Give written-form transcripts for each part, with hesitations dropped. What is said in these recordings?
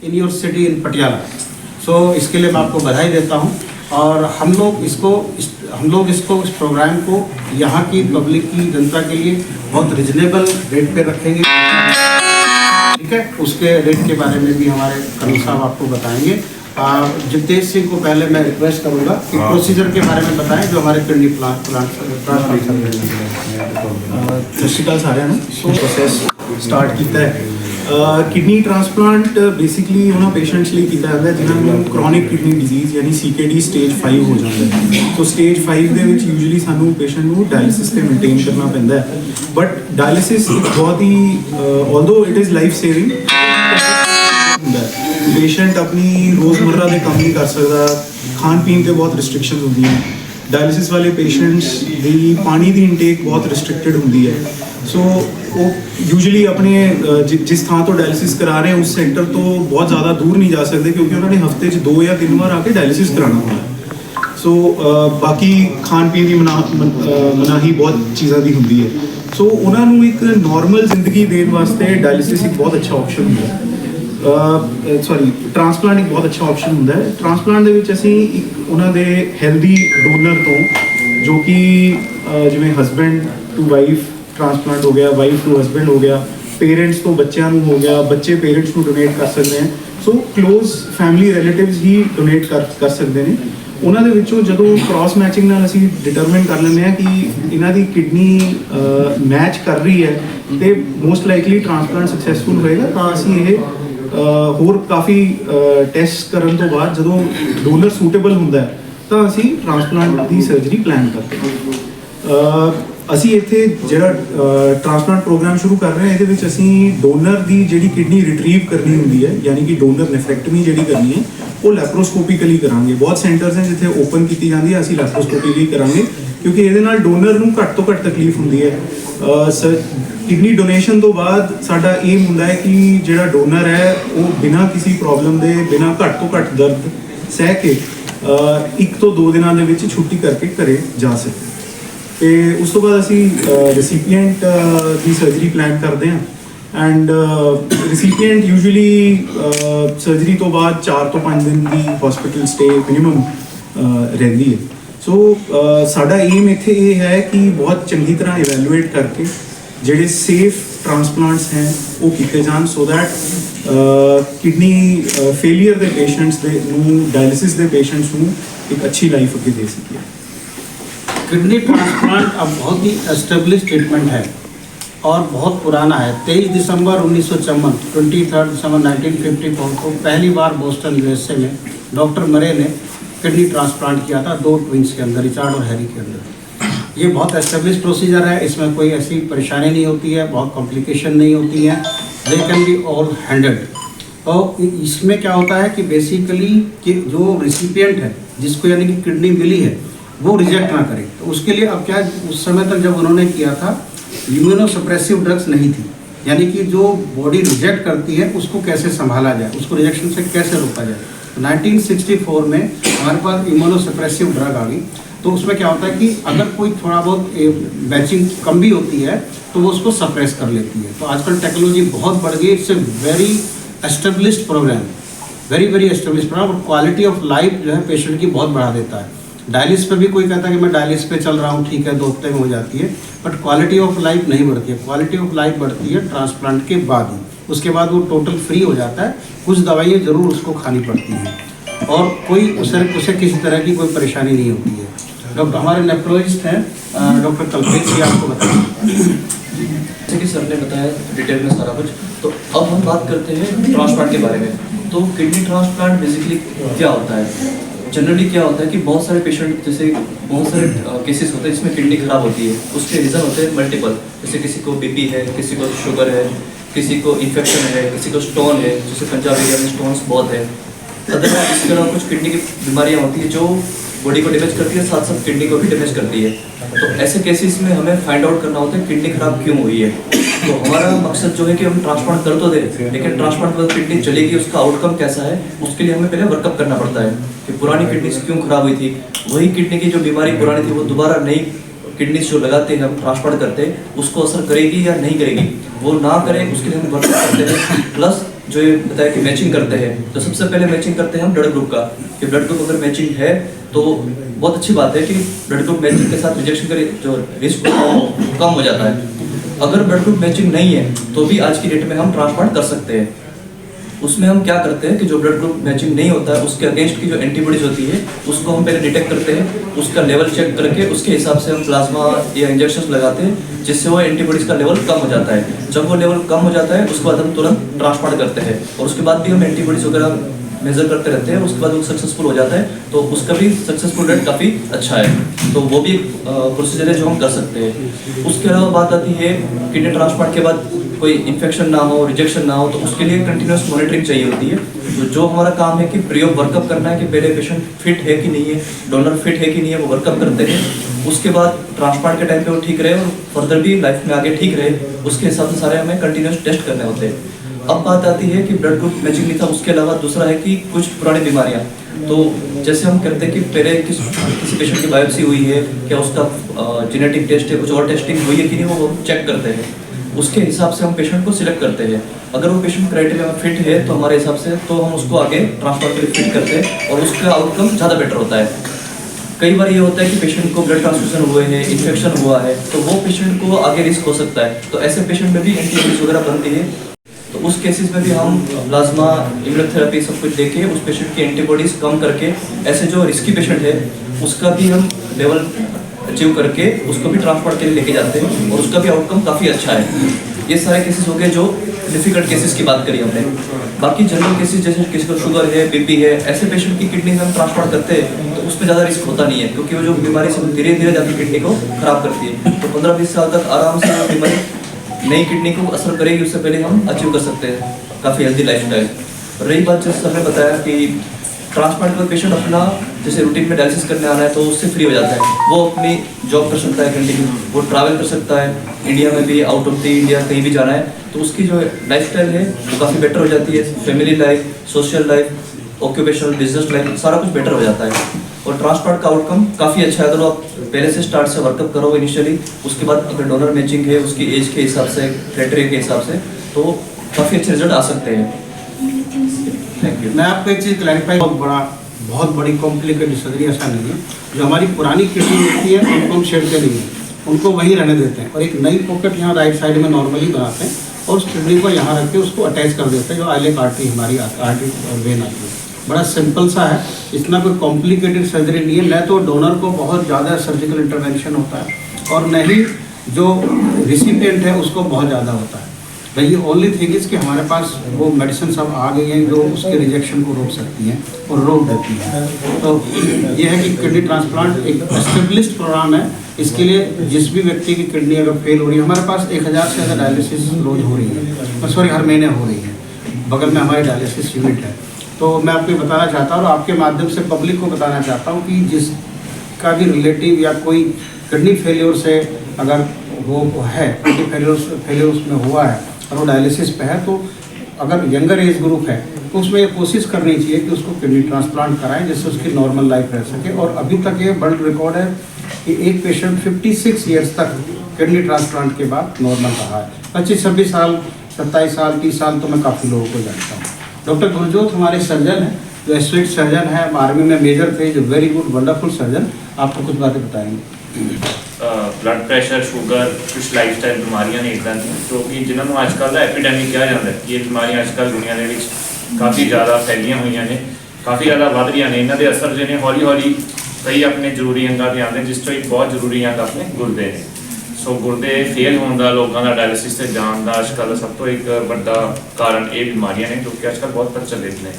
In your city in Patiala. So इसके लिए मैं आपको बधाई देता हूँ और हम लोग इसको इस प्रोग्राम को यहाँ की पब्लिक की जनता के लिए बहुत रिजनेबल रेट पे रखेंगे, ठीक है। उसके रेट के बारे में भी हमारे कर्नल साहब आपको बताएंगे। जितेश सिंह को पहले मैं रिक्वेस्ट करूँगा कि प्रोसीजर के बारे में बताएं जो हमारे किडनी प्लांट ਸਤਿ ਸ਼੍ਰੀ ਅਕਾਲ ਸਾਰਿਆਂ ਨੂੰ। ਪ੍ਰੋਸੈਸ ਸਟਾਰਟ ਕੀਤਾ ਹੈ। ਕਿਡਨੀ ਟ੍ਰਾਂਸਪਲਾਂਟ ਬੇਸਿਕਲੀ ਉਹਨਾਂ ਪੇਸ਼ੈਂਟਸ ਲਈ ਕੀਤਾ ਜਾਂਦਾ ਜਿਨ੍ਹਾਂ ਨੂੰ ਕ੍ਰੋਨਿਕ ਕਿਡਨੀ ਡਿਜ਼ੀਜ਼ ਯਾਨੀ CKD ਸਟੇਜ 5 ਹੋ ਜਾਂਦਾ ਹੈ। ਸੋ ਸਟੇਜ 5 ਦੇ ਵਿੱਚ ਯੂਜੂਅਲੀ ਸਾਨੂੰ ਪੇਸ਼ੈਂਟ ਨੂੰ ਡਾਇਲਿਸਿਸ ਤੇ ਮੇਨਟੇਨ ਕਰਨਾ ਪੈਂਦਾ ਹੈ। ਬਟ ਡਾਇਲਿਸਿਸ ਬਹੁਤ ਹੀ although it is life saving ਹੁੰਦਾ ਹੈ। ਪੇਸ਼ੈਂਟ ਆਪਣੀ ਰੋਜ਼ਮर्रा ਦੇ ਕੰਮ ਨਹੀਂ ਕਰ ਸਕਦਾ, ਖਾਣ ਪੀਣ ਤੇ ਬਹੁਤ ਰਿਸਟ੍ਰਿਕਸ਼ਨਸ ਹੁੰਦੀਆਂ। डायलिसिस वाले पेशेंट्स ਦੀ ਪਾਣੀ ਦੀ ਇਨਟੇਕ ਬਹੁਤ ਰਿਸਟ੍ਰਿਕਟਡ ਹੁੰਦੀ ਹੈ। ਸੋ ਉਹ ਯੂਜੂਅਲੀ ਆਪਣੇ ਜਿਸ ਥਾਂ ਤੋਂ ਡਾਇਲਿਸਿਸ ਕਰਾ ਰਹੇ ਉਸ ਸੈਂਟਰ ਤੋਂ ਬਹੁਤ ਜ਼ਿਆਦਾ ਦੂਰ ਨਹੀਂ ਜਾ ਸਕਦੇ ਕਿਉਂਕਿ ਉਹਨਾਂ ਨੇ ਹਫਤੇ 'ਚ 2 ਜਾਂ 3 ਵਾਰ ਆ ਕੇ ਡਾਇਲਿਸਿਸ ਕਰਾਉਣਾ ਹੁੰਦਾ। ਸੋ ਬਾਕੀ ਖਾਣ ਪੀਣ ਦੀ ਮਨਾਹੀ ਬਹੁਤ ਚੀਜ਼ਾਂ ਦੀ ਹੁੰਦੀ ਹੈ। ਸੋ ਉਹਨਾਂ ਨੂੰ ਇੱਕ ਨਾਰਮਲ ਜ਼ਿੰਦਗੀ ਦੇਣ ਵਾਸਤੇ ਡਾਇਲਿਸਿਸ ਇੱਕ ਬਹੁਤ ਅੱਛਾ ਆਪਸ਼ਨ ਹੁੰਦਾ ਹੈ। ਟ੍ਰਾਂਸਪਲਾਂਟ ਇੱਕ ਬਹੁਤ ਅੱਛਾ ਆਪਸ਼ਨ ਹੁੰਦਾ ਹੈ। ਟ੍ਰਾਂਸਪਲਾਂਟ ਦੇ ਵਿੱਚ ਅਸੀਂ ਇੱਕ ਉਹਨਾਂ ਦੇ ਹੈਲਦੀ ਡੋਨਰ ਤੋਂ ਜੋ ਕਿ ਜਿਵੇਂ ਹਸਬੈਂਡ ਟੂ ਵਾਈਫ ਟ੍ਰਾਂਸਪਲਾਂਟ ਹੋ ਗਿਆ, ਵਾਈਫ ਟੂ ਹਸਬੈਂਡ ਹੋ ਗਿਆ, ਪੇਰੈਂਟਸ ਤੋਂ ਬੱਚਿਆਂ ਨੂੰ ਹੋ ਗਿਆ, ਬੱਚੇ ਪੇਰੈਂਟਸ ਨੂੰ ਡੋਨੇਟ ਕਰ ਸਕਦੇ ਹਨ। ਸੋ ਕਲੋਜ਼ ਫੈਮਿਲੀ ਰਿਲੇਟਿਵਸ ਹੀ ਡੋਨੇਟ ਕਰ ਸਕਦੇ ਨੇ। ਉਹਨਾਂ ਦੇ ਵਿੱਚੋਂ ਜਦੋਂ ਕ੍ਰਾਸ ਮੈਚਿੰਗ ਨਾਲ ਅਸੀਂ ਡਿਟਰਮਿਨ ਕਰ ਲੈਂਦੇ ਹਾਂ ਕਿ ਇਹਨਾਂ ਦੀ ਕਿਡਨੀ ਮੈਚ ਕਰ ਰਹੀ ਹੈ ਤੇ ਮੋਸਟ ਲਾਈਕਲੀ ਟ੍ਰਾਂਸਪਲਾਂਟ ਸਕਸੈਸਫੁਲ ਹੋਏਗਾ, ਤਾਂ ਅਸੀਂ ਇਹ ਹੋਰ ਕਾਫੀ ਟੈਸਟ ਕਰਨ ਤੋਂ ਬਾਅਦ ਜਦੋਂ ਡੋਨਰ ਸੂਟੇਬਲ ਹੁੰਦਾ ਹੈ ਤਾਂ ਅਸੀਂ ਟ੍ਰਾਂਸਪਲਾਂਟ ਦੀ ਸਰਜਰੀ ਪਲਾਨ ਕਰਦੇ ਹਾਂ। ਅਸੀਂ ਇੱਥੇ ਜਿਹੜਾ ਟ੍ਰਾਂਸਪਲਾਂਟ ਪ੍ਰੋਗਰਾਮ ਸ਼ੁਰੂ ਕਰ ਰਹੇ ਹਾਂ ਇਹਦੇ ਵਿੱਚ ਅਸੀਂ ਡੋਨਰ ਦੀ ਜਿਹੜੀ ਕਿਡਨੀ ਰਿਟਰੀਵ ਕਰਨੀ ਹੁੰਦੀ ਹੈ ਯਾਨੀ ਕਿ ਡੋਨਰ ਨੈਫਰੈਕਟਮੀ ਜਿਹੜੀ ਕਰਨੀ ਹੈ ਉਹ ਲੈਪਰੋਸਕੋਪੀਕਲੀ ਕਰਾਂਗੇ। ਬਹੁਤ ਸੈਂਟਰਸ ਨੇ ਜਿੱਥੇ ਓਪਨ ਕੀਤੀ ਜਾਂਦੀ ਹੈ, ਅਸੀਂ ਲੈਪਰੋਸਕੋਪੀਕਲੀ ਕਰਾਂਗੇ ਕਿਉਂਕਿ ਇਹਦੇ ਨਾਲ ਡੋਨਰ ਨੂੰ ਘੱਟ ਤੋਂ ਘੱਟ ਤਕਲੀਫ ਹੁੰਦੀ ਹੈ। ਕਿਡਨੀ ਡੋਨੇਸ਼ਨ ਤੋਂ ਬਾਅਦ ਸਾਡਾ ਏਮ ਹੁੰਦਾ ਹੈ ਕਿ ਜਿਹੜਾ ਡੋਨਰ ਹੈ ਉਹ ਬਿਨਾਂ ਕਿਸੇ ਪ੍ਰੋਬਲਮ ਦੇ, ਬਿਨਾਂ ਘੱਟ ਤੋਂ ਘੱਟ ਦਰਦ ਸਹਿ ਕੇ 1 ਤੋਂ 2 ਦਿਨਾਂ ਦੇ ਵਿੱਚ ਛੁੱਟੀ ਕਰਕੇ ਘਰੇ ਜਾ ਸਕੇ। ਤੇ ਉਸ ਤੋਂ ਬਾਅਦ ਅਸੀਂ ਰੈਸੀਪੀਐਂਟ ਦੀ ਸਰਜਰੀ ਪਲਾਨ ਕਰਦੇ ਹਾਂ ਐਂਡ ਰੈਸੀਪੀਐਂਟ ਯੂਜੂਅਲੀ ਸਰਜਰੀ ਤੋਂ ਬਾਅਦ 4 ਤੋਂ 5 ਦਿਨ ਦੀ ਹਸਪੀਟਲ ਸਟੇ ਮਿਨੀਮਮ ਰਹਿੰਦੀ ਹੈ। ਸੋ ਸਾਡਾ ਏਮ ਇੱਥੇ ਇਹ ਹੈ ਕਿ ਬਹੁਤ ਚੰਗੀ ਤਰ੍ਹਾਂ ਇਵੈਲੂਏਟ ਕਰਕੇ ਜਿਹੜੇ ਸੇਫ ਟ੍ਰਾਂਸਪਲਾਂਟਸ ਹੈ ਉਹ ਕੀਤੇ ਜਾਣ ਸੋ ਦੈਟ ਕਿਡਨੀ ਫੇਲੀਅਰ ਦੇ ਪੇਸ਼ੈਂਟਸ ਦੇ ਨੂੰ ਡਾਇਲਿਸਿਸ ਦੇ ਪੇਸ਼ੈਂਟਸ ਨੂੰ ਇੱਕ ਅੱਛੀ ਲਾਈਫ ਅੱਗੇ ਦੇ ਸਕੀਏ। किडनी ट्रांसप्लांट अब बहुत ही एस्टेब्लिश ट्रीटमेंट है और बहुत पुराना है। 23 दिसंबर 1954 23 दिसंबर 1954 को पहली बार बोस्टन USA में डॉक्टर मरे ने किडनी ट्रांसप्लांट किया था 2 ट्विंस के अंदर, रिचार्ड और हैरी के अंदर। ये बहुत एस्टेब्लिश प्रोसीजर है, इसमें कोई ऐसी परेशानी नहीं होती है, बहुत कॉम्प्लिकेशन नहीं होती है, they can be all handled. और इसमें क्या होता है कि बेसिकली कि जो रिसिपिएंट है जिसको यानी कि किडनी मिली है वो रिजेक्ट ना करे। तो उसके लिए अब क्या, उस समय तक जब उन्होंने किया था इम्यूनोसप्रेसिव ड्रग्स नहीं थी, यानी कि जो बॉडी रिजेक्ट करती है उसको कैसे संभाला जाए, उसको रिजेक्शन से कैसे रोका जाए। तो 1964 में हमारे पास इम्यूनोसप्रेसिव ड्रग आ गई। तो उसमें क्या होता है कि अगर कोई थोड़ा बहुत बैचिंग कम भी होती है तो वो उसको सप्रेस कर लेती है। तो आजकल टेक्नोलॉजी बहुत बढ़ गई, it's a very established program, very establish program. और क्वालिटी ऑफ लाइफ जो है पेशेंट की बहुत बढ़ा देता है। डायलिस पे भी कोई कहता है कि मैं डायलिस पे चल रहा हूँ, ठीक है 2 हफ्ते में हो जाती है, बट क्वालिटी ऑफ लाइफ नहीं बढ़ती है। क्वालिटी ऑफ लाइफ बढ़ती है ट्रांसप्लांट के बाद ही, उसके बाद वो टोटल फ्री हो जाता है। कुछ दवाइयाँ ज़रूर उसको खानी पड़ती हैं और कोई उसे किसी तरह की कोई परेशानी नहीं होती है। डॉक्टर हमारे नेफ्रोलॉजिस्ट हैं डॉक्टर कल्पेश जी, आपको बताएं। जैसे कि सर ने बताया डिटेल में सारा कुछ, तो अब हम बात करते हैं ट्रांसप्लांट के बारे में। तो किडनी ट्रांसप्लांट बेसिकली क्या होता है? जनरली क्या होता है कि बहुत सारे पेशेंट, जैसे बहुत सारे केसेस होते हैं जिसमें किडनी खराब होती है, उसके रीज़न होते हैं मल्टीपल। जैसे किसी को BP है, किसी को शुगर है, किसी को इन्फेक्शन है, किसी को स्टोन है, जैसे पंजाब एरिया में स्टोन्स बहुत है। अदरवाइज इस तरह कुछ किडनी की बीमारियाँ होती है जो बॉडी को डैमेज करती है, साथ साथ किडनी को भी डैमेज करती है। तो ऐसे केसेस में हमें फाइंड आउट करना होता है किडनी खराब क्यों हुई है। तो हमारा मकसद जो है कि हम ट्रांसप्लांट कर तो दें, लेकिन ट्रांसप्लांट पर किडनी चलेगी उसका आउटकम कैसा है, उसके लिए हमें पहले वर्कअप करना पड़ता है कि पुरानी किडनी क्यों खराब हुई थी, वही किडनी की जो बीमारी पुरानी थी वो दोबारा नहीं किडनीज जो लगाते हैं हम ट्रांसप्लांट करते हैं उसको असर करेगी या नहीं करेगी, वो ना करे उसके लिए हम वर्क करते हैं। प्लस जो ये बताया कि मैचिंग करते हैं, तो सबसे पहले मैचिंग करते हैं हम ब्लड ग्रुप का, कि ब्लड ग्रुप अगर मैचिंग है तो बहुत अच्छी बात है कि ब्लड ग्रुप मैचिंग के साथ रिजेक्शन का जो रिस्क कम हो जाता है। अगर ब्लड ग्रुप मैचिंग नहीं है तो भी आज की डेट में हम ट्रांसप्लांट कर सकते हैं। उसमें हम क्या करते हैं कि जो ब्लड ग्रुप मैचिंग नहीं होता है उसके अगेंस्ट की जो एंटीबॉडीज होती है उसको हम पहले डिटेक्ट करते हैं, उसका लेवल चेक करके उसके हिसाब से हम प्लाज्मा या इंजेक्शन लगाते हैं, जिससे वो एंटीबॉडीज का लेवल कम हो जाता है। जब वो लेवल कम हो जाता है उसके बाद हम तुरंत ट्रांसप्लांट करते हैं, और उसके बाद भी हम एंटीबॉडीज वगैरह मेजर करते रहते हैं। उसके बाद वो सक्सेसफुल हो जाता है तो उसका भी सक्सेसफुल रेट काफ़ी अच्छा है, तो वो भी प्रोसीजर है जो हम कर सकते हैं। उसके अलावा बात आती है किडनी ट्रांसप्लांट के बाद कोई इन्फेक्शन ना हो, रिजेक्शन ना हो, तो उसके लिए कंटिन्यूस मॉनिटरिंग चाहिए होती है। तो जो हमारा काम है कि प्री ऑफ वर्कअप करना है कि पहले पेशेंट फिट है कि नहीं है, डोनर फिट है कि नहीं है, वो वर्कअप करते हैं। उसके बाद ट्रांसप्लांट के टाइम पे वो ठीक रहे और फर्दर भी लाइफ में आगे ठीक रहे, उसके हिसाब से सारे हमें कंटिन्यूस टेस्ट करने होते हैं। अब बात आती है कि ब्लड ग्रुप मैचिंग नहीं था, उसके अलावा दूसरा है कि कुछ पुरानी बीमारियां, तो जैसे हम कहते हैं कि पहले किसी पेशेंट की बायोप्सी हुई है, क्या उसका जेनेटिक टेस्ट है, कुछ और टेस्टिंग हुई है कि नहीं, वो चेक करते हैं। उसके हिसाब से हम पेशेंट को सिलेक्ट करते हैं। अगर वो पेशेंट क्राइटेरिया में फिट है तो हमारे हिसाब से तो हम उसको आगे ट्रांसप्लांट के लिए फिट करते हैं और उसका आउटकम ज़्यादा बेटर होता है। कई बार ये होता है कि पेशेंट को ब्लड ट्रांसफ्यूजन हुए हैं, इन्फेक्शन हुआ है, तो वो पेशेंट को आगे रिस्क हो सकता है, तो ऐसे पेशेंट में भी एंटीबॉडीज वगैरह बनती है। तो उस केसेस में भी हम प्लाज्मा इम्यूनोथेरेपी सब कुछ देके उस पेशेंट की एंटीबॉडीज कम करके ऐसे जो रिस्की पेशेंट है उसका भी हम लेवल अचीव करके उसको भी ट्रांसप्लांट के लिए लेके जाते हैं और उसका भी आउटकम काफ़ी अच्छा है। ये सारे केसेस हो गए जो डिफिकल्ट केसेस की बात करी हमने। बाकी जनरल केसेस जैसे किसी को शुगर है, बीपी है, ऐसे पेशेंट की किडनी हम ट्रांसप्लांट करते हैं तो उसमें ज़्यादा रिस्क होता नहीं है, क्योंकि वो जो बीमारी से धीरे धीरे जाकर किडनी को खराब करती है। तो 15-20 साल तक आराम से वो बीमारी नई किडनी को असर करेगी, उससे पहले हम अचीव कर सकते हैं काफ़ी हेल्दी लाइफ स्टाइल। रही बात जैसे सर ने बताया कि ट्रांसप्लांट का पेशेंट अपना जैसे रूटीन में डायलिसिस करने आ रहा है तो उससे फ्री हो जाता है, वो अपनी जॉब कर सकता है कंटिन्यू, वो ट्रैवल कर सकता है इंडिया में भी, आउट ऑफ द इंडिया कहीं भी जाना है तो उसकी जो लाइफस्टाइल है वो काफ़ी बेटर हो जाती है। Family life, social life, occupational, business life सारा कुछ बेटर हो जाता है। और ट्रांसप्लांट का आउटकम काफ़ी अच्छा है अगर आप पहले से स्टार्ट से वर्कअप करो इनिशियली, उसके बाद अगर डोनर मैचिंग है उसकी एज के हिसाब से, क्राइटेरिया के हिसाब से, तो काफ़ी अच्छे रिजल्ट आ सकते हैं। Thank you. मैं आपको एक चीज़ क्लैरिफाई, बहुत बड़ी कॉम्प्लिकेटेड सर्जरी ऐसा नहीं है। जो हमारी पुरानी किडनी होती है उनको हम छेड़ते नहीं हैं, उनको वहीं रहने देते हैं और एक नई पॉकेट यहाँ राइट साइड में नॉर्मली बनाते हैं और उस किडनी को यहाँ रख के उसको अटैच कर देते हैं, जो आइलेक आर्टरी हमारी आर्टरी वेन आती है। बड़ा सिंपल सा है, इतना कोई कॉम्प्लिकेटेड सर्जरी नहीं है। न तो डोनर को बहुत ज़्यादा सर्जिकल इंटरवेंशन होता है और न ही जो रिसिपिएंट है उसको बहुत ज़्यादा होता है। भाई ओनली थिंग इज़ कि हमारे पास वो मेडिसिन सब आ गई हैं जो उसके रिजेक्शन को रोक सकती हैं और रोक देती हैं। तो ये है कि किडनी ट्रांसप्लांट एक एस्टेब्लिश्ड प्रोग्राम है। इसके लिए जिस भी व्यक्ति की किडनी अगर फेल हो रही है, हमारे पास 1000 से ज़्यादा डायलिसिस रोज हो रही है, सॉरी हर महीने हो रही है, बगल में हमारी डायलिसिस यूनिट है। तो मैं आपको बताना चाहता हूँ और आपके माध्यम से पब्लिक को बताना चाहता हूँ कि जिसका भी रिलेटिव या कोई किडनी फेलियर से अगर वो है, किडनी फेलियर उसमें हुआ है और वो डायलिसिस पे है, तो अगर यंगर एज ग्रुप है तो उसमें ये कोशिश करनी चाहिए कि उसको किडनी ट्रांसप्लांट कराएं जिससे उसकी नॉर्मल लाइफ रह सके। और अभी तक ये वर्ल्ड रिकॉर्ड है कि एक पेशेंट 56 ईयर्स तक किडनी ट्रांसप्लांट के बाद नॉर्मल रहा है। 25-26 साल, 27 साल, 30 साल तो मैं काफ़ी लोगों को जानता हूँ। डॉक्टर गुरजोत हमारे सर्जन हैं, जो एस्टेट सर्जन है, आर्मी में मेजर थे, जो वेरी गुड वंडरफुल सर्जन, आपको कुछ बातें बताएंगे। ब्लड प्रेशर, शुगर, कुछ लाइफस्टाइल बीमारियां ने इदां दी जो कि जिन्होंने आजकल का एपीडेमिक कहा जाता है। ये बीमारियां आजकल दुनिया के काफ़ी ज़्यादा फैलियां हुई ने, काफ़ी ज़्यादा वध रही ने। इन्हों के असर जो ने हौली हौली कई अपने जरूरी अंगों पर आते, जिस तो एक बहुत जरूरी अंग अपने गुरदे ने। सो गुरदे फेल होने का, लोगों का डायलिसिस से जान का आजकल सब तो एक बड़ा कारण ये बीमारियां ने जो कि आजकल बहुत प्रचलित ने।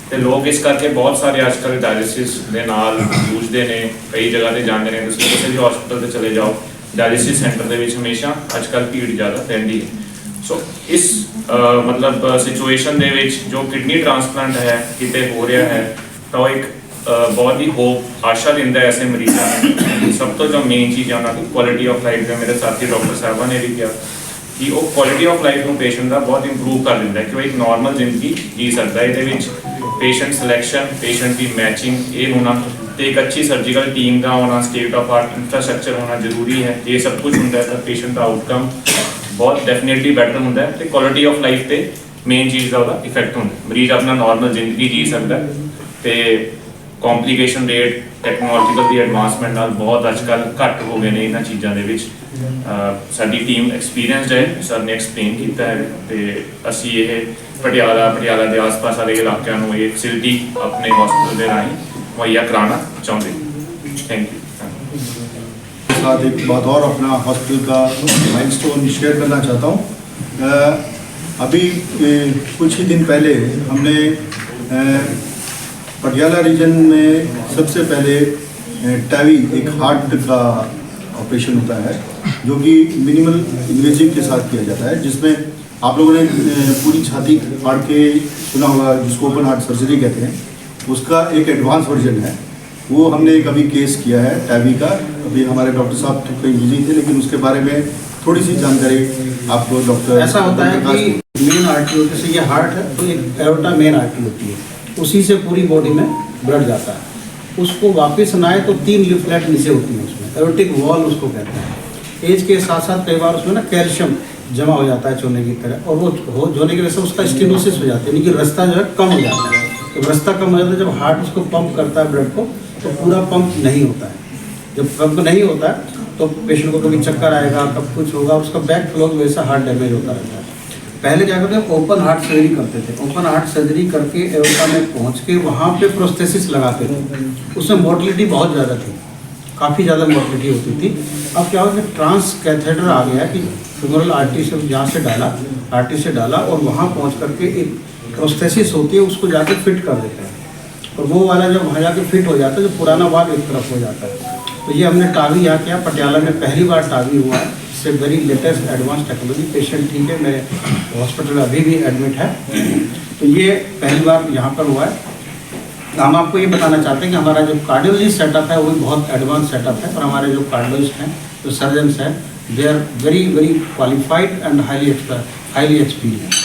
तो लोग इस करके बहुत सारे आजकल डायलिसिस के नाल जूझते हैं, कई जगह पर जाते हैं। तुम किसी भी हॉस्पिटल से चले जाओ, डायलिसिस सेंटर के हमेशा आजकल भीड़ ज़्यादा रहती है। सो इस मतलब सिचुएशन दे विच जो किडनी ट्रांसप्लांट है किते हो रहा है, तो एक बहुत ही होप आशा दिंदा है ऐसे मरीजों में। सब तो जो मेन चीज़ है उन्होंने क्वालिटी ऑफ लाइफ, जो मेरे साथी डॉक्टर साहबा ने भी कहा कि वो क्वालिटी ऑफ लाइफ में पेशेंट का बहुत इंप्रूव कर दिंदा है कि वो एक नॉर्मल जिंदगी जी सकता है। ये पेशेंट सिलेक्शन, पेशेंट की मैचिंग ये होना ਤੇ ਇੱਕ ਅੱਛੀ ਸਰਜੀਕਲ ਟੀਮ ਦਾ ਹੋਣਾ, ਸਟੇਟ ਆਫ ਆਰਟ ਇੰਫਰਾਸਟ੍ਰਕਚਰ ਹੋਣਾ ਜ਼ਰੂਰੀ ਹੈ। ਇਹ ਸਭ ਕੁਝ ਹੁੰਦਾ ਹੈ ਤਾਂ ਪੇਸ਼ੈਂਟ ਦਾ ਆਊਟਕਮ ਬਹੁਤ ਡੈਫੀਨੇਟਲੀ ਬੈਟਰ ਹੁੰਦਾ ਹੈ ਤੇ ਕੁਆਲਿਟੀ ਆਫ ਲਾਈਫ ਤੇ ਮੇਨ ਚੀਜ਼ ਦਾ ਉਹਦਾ ਇਫੈਕਟ ਹੁੰਦਾ। ਮਰੀਜ਼ ਆਪਣਾ ਨਾਰਮਲ ਜ਼ਿੰਦਗੀ ਜੀ ਸਕਦਾ ਤੇ ਕੰਪਲਿਕੇਸ਼ਨ ਰੇਟ ਟੈਕਨੋਲੋਜੀਕਲ ਦੀ ਐਡਵਾਂਸਮੈਂਟ ਨਾਲ ਬਹੁਤ ਅੱਜ ਕੱਲ੍ਹ ਘੱਟ ਹੋ ਗਏ ਨੇ ਇਹਨਾਂ ਚੀਜ਼ਾਂ ਦੇ ਵਿੱਚ। ਸਾਡੀ ਟੀਮ ਐਕਸਪੀਰੀਅੰਸਡ ਹੈ, ਸਰ ਨੇ ਐਕਸਪਲੇਨ ਕੀਤਾ ਹੈ ਤੇ ਅਸੀਂ ਇਹ ਪਟਿਆਲਾ ਦੇ ਆਸ-ਪਾਸ ਵਾਲੇ ਇਲਾਕਿਆਂ ਨੂੰ ਇਹ ਫੈਸਿਲਿਟੀ ਆਪਣੇ ਹਸਪੀਟਲ ਦੇ ਰਾਹੀਂ ਮੁਹੱਈਆ ਕਰਾਉਣਾ ਚਾਹੁੰਦੇ। ਥੈंक यू। साथ एक बात और अपना हॉस्पिटल का माइलस्टोन शेयर करना चाहता हूँ। अभी कुछ ही दिन पहले हमने पटियाला रीजन में सबसे पहले टैवी एक हार्ट का ऑपरेशन होता है जो कि मिनिमल इन्वेजिव के साथ किया जाता है, जिसमें आप लोगों ने पूरी छाती फाड़ के सुना होगा जिसको ओपन हार्ट सर्जरी कहते हैं, उसका एक एडवांस वर्जन है। वो हमने एक अभी केस किया है टैवी का। अभी हमारे डॉक्टर साहब तो कहीं बिजी थे, लेकिन उसके बारे में थोड़ी सी जानकारी आपको डॉक्टर। ऐसा होता है कि मेन आर्टरी, जैसे ये हार्ट है तो एक एओर्टा मेन आर्टरी होती है, उसी से पूरी बॉडी में ब्लड जाता है। उसको वापस ना आए तो 3 लिफलेट नीचे होती है उसमें, एओर्टिक वॉल उसको कहते हैं। एज के साथ साथ कई बार उसमें ना कैल्शियम जमा हो जाता है चूने की तरह, और वो होने की वजह से उसका स्टेनोसिस हो जाता है, यानी कि रास्ता जो है कम हो जाता है। जब रास्ता कम हो जाता है, जब हार्ट उसको पंप करता है ब्लड को, तो पूरा पंप नहीं होता है। जब पंप नहीं होता है तो पेशेंट को कभी चक्कर आएगा, कब कुछ होगा, उसका बैक फ्लो की वजह से हार्ट डैमेज होता रहता है। पहले क्या करते थे, ओपन हार्ट सर्जरी करते थे। ओपन हार्ट सर्जरी करके एओर्टा में पहुंच के वहाँ पे प्रोस्थेसिस लगाते थे। उसमें मोर्टलिटी बहुत ज़्यादा थी, काफ़ी ज़्यादा मोर्टलिटी होती थी। अब क्या होगा, ट्रांस कैथेटर आ गया कि फ्यूमरल आर्टरी से जहाँ से डाला, आर्टरी से डाला और वहाँ पहुँच करके एक प्रोस्थेसिस होती है, उसको जाके फिट कर देते हैं। और वो वाला जब वहाँ जाके फिट हो जाता है, जो पुराना वाल्व एक तरफ हो जाता है। तो ये हमने टावी यहाँ किया, पटियाला में पहली बार टावी हुआ है। इससे very latest advance technology. Patient ठीक है, मेरे हॉस्पिटल अभी भी एडमिट है। तो ये पहली बार यहाँ पर हुआ है। हम आपको ये बताना चाहते हैं कि हमारा जो कार्डियोलॉजी सेटअप है वो भी बहुत एडवांस सेटअप है, और हमारे जो कार्डियोलॉजिस्ट हैं, जो सर्जन्स हैं, they are very very qualified and highly experience.